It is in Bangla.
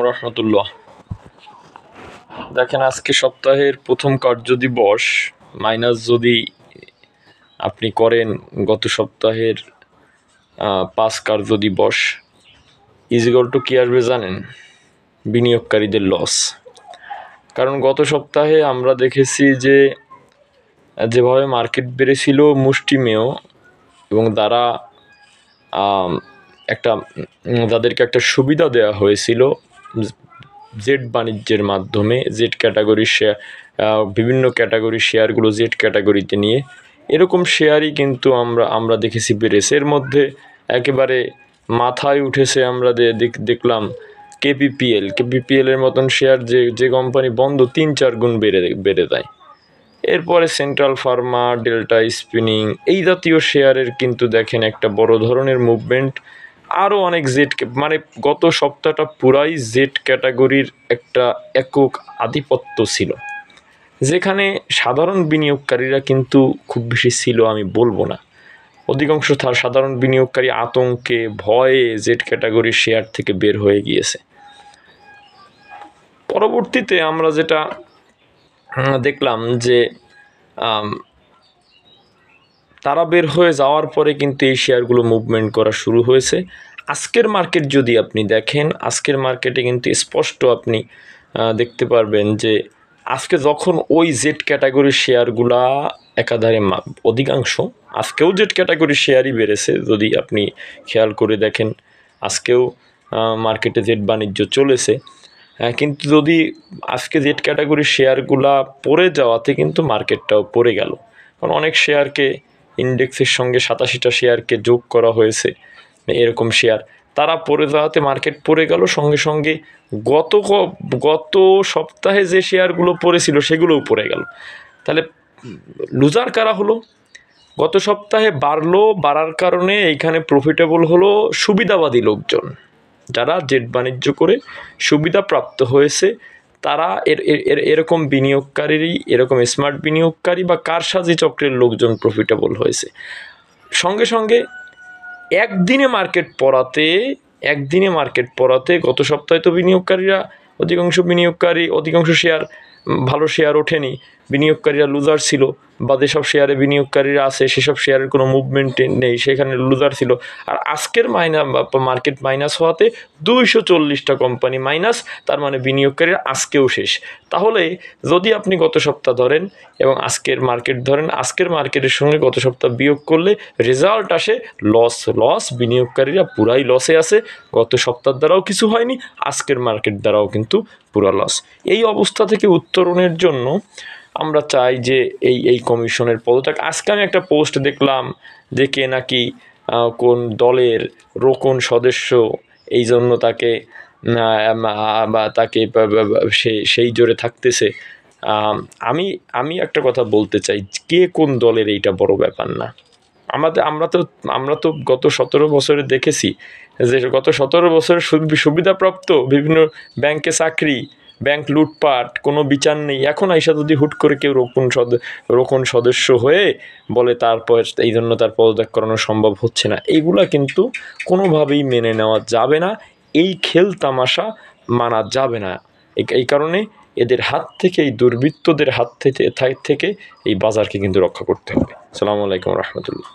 রহমতুল্লাহ। দেখেন, আজকে সপ্তাহের প্রথম কার্যদিবস মাইনাস যদি আপনি করেন গত সপ্তাহের 5 কার্যদিবস, ইজিকল টু কি আসবে জানেন? বিনিয়োগকারীদের লস। কারণ গত সপ্তাহে আমরা দেখেছি যে যেভাবে মার্কেট বেড়েছিল মুষ্টিমেয়, এবং তারা তাদেরকে একটা সুবিধা দেওয়া হয়েছিল জেড বাণিজ্যের মাধ্যমে, জেড ক্যাটাগরির শেয়ার, বিভিন্ন ক্যাটাগরির শেয়ারগুলো জেড ক্যাটাগরিতে নিয়ে এরকম শেয়ারই কিন্তু আমরা দেখেছি বেড়েছে। এর মধ্যে একেবারে মাথায় উঠেছে, আমরা দেখলাম কেপিপিএল এর মতন শেয়ার, যে কোম্পানি বন্ধ 3-4 গুণ বেড়ে দেয়। এরপরে সেন্ট্রাল ফার্মা, ডেল্টা স্পিনিং, এই জাতীয় শেয়ারের কিন্তু দেখেন একটা বড় ধরনের মুভমেন্ট। আরও অনেক মানে গত সপ্তাহটা পুরাই জেড ক্যাটাগরির একটা একক আধিপত্য ছিল, যেখানে সাধারণ বিনিয়োগকারীরা কিন্তু খুব বেশি ছিল আমি বলবো না। অধিকাংশ সাধারণ বিনিয়োগকারী আতঙ্কে, ভয়ে জেড ক্যাটাগরির শেয়ার থেকে বের হয়ে গিয়েছে। পরবর্তীতে আমরা যেটা দেখলাম যে তারা বের হয়ে যাওয়ার পরে কিন্তু এই শেয়ারগুলো মুভমেন্ট করা শুরু হয়েছে। আজকের মার্কেট যদি আপনি দেখেন, আজকের মার্কেটে কিন্তু স্পষ্ট আপনি দেখতে পারবেন যে আজকে যখন ওই জেড ক্যাটাগরির শেয়ারগুলা একাধারে অধিকাংশ, আজকেও জেড ক্যাটাগরির শেয়ারই বেড়েছে যদি আপনি খেয়াল করে দেখেন, আজকেও মার্কেটে জেড বাণিজ্য চলেছে। কিন্তু যদি আজকে জেড ক্যাটাগরির শেয়ারগুলা পড়ে যাওয়াতে কিন্তু মার্কেটটাও পড়ে গেল। কারণ অনেক শেয়ারকে, ইন্ডেক্সের সঙ্গে 87টা শেয়ারকে যোগ করা হয়েছে, এরকম শেয়ার তারা পড়ে যাওয়াতে মার্কেট পড়ে গেল। সঙ্গে সঙ্গে গত সপ্তাহে যে শেয়ারগুলো পড়েছিল সেগুলোও পড়ে গেল। তাহলে লুজার কারা হলো? গত সপ্তাহে বাড়ার কারণে এইখানে প্রফিটেবল হলো সুবিধাবাদী লোকজন, যারা জেড বাণিজ্য করে সুবিধাপ্রাপ্ত হয়েছে। তারা এরকম বিনিয়োগকারীরই, এরকম স্মার্ট বিনিয়োগকারী বা কারসাজি চক্রের লোকজন প্রফিটেবল হয়েছে। সঙ্গে সঙ্গে একদিনে মার্কেট পড়াতে গত সপ্তাহে তো অধিকাংশ শেয়ার, ভালো শেয়ার ওঠেনি, বিনিয়োগকারীরা লুজার ছিল, বা যেসব শেয়ারে বিনিয়োগকারীরা আছে সেসব শেয়ারের কোনো মুভমেন্ট নেই, সেখানে লুজার ছিল। আর আজকের মার্কেট মাইনাস হওয়াতে 240টা কোম্পানি মাইনাস, তার মানে বিনিয়োগকারীরা আজকেও শেষ। তাহলে যদি আপনি গত সপ্তাহ ধরেন এবং আজকের মার্কেট ধরেন, আজকের মার্কেটের সঙ্গে গত সপ্তাহ বিয়োগ করলে রেজাল্ট আসে লস। বিনিয়োগকারীরা পুরাই লসে আছে, গত সপ্তাহ দ্বারাও কিছু হয়নি, আজকের মার্কেট দ্বারাও কিন্তু পুরা লস। এই অবস্থা থেকে উত্তরণের জন্য আমরা চাই যে এই কমিশনের পদত্যাগ। আজকে আমি একটা পোস্ট দেখলাম যে কে নাকি কোন দলের রোকন সদস্য, এই জন্য তাকে সেই জোরে থাকতেছে। আমি একটা কথা বলতে চাই, কে কোন দলের এইটা বড় ব্যাপার না। আমরা তো গত 17 বছরে দেখেছি যে গত 17 বছরের সুবিধাপ্রাপ্ত বিভিন্ন ব্যাংকে চাকরি, ব্যাংক লুটপাট, কোনো বিচার নেই। এখন আইসা যদি হুট করে কেউ রোকন সদস্য হয়ে বলে তারপর এই জন্য তার পদত্যাগ করানো সম্ভব হচ্ছে না, এইগুলা কিন্তু কোনোভাবেই মেনে নেওয়া যাবে না। এই খেল তামাশা মানা যাবে না। এই কারণে এদের হাত থেকে, এই দুর্বৃত্তদের হাত থেকে এই বাজারকে কিন্তু রক্ষা করতে হবে। আসসালামু আলাইকুম রহমতুল্লাহ।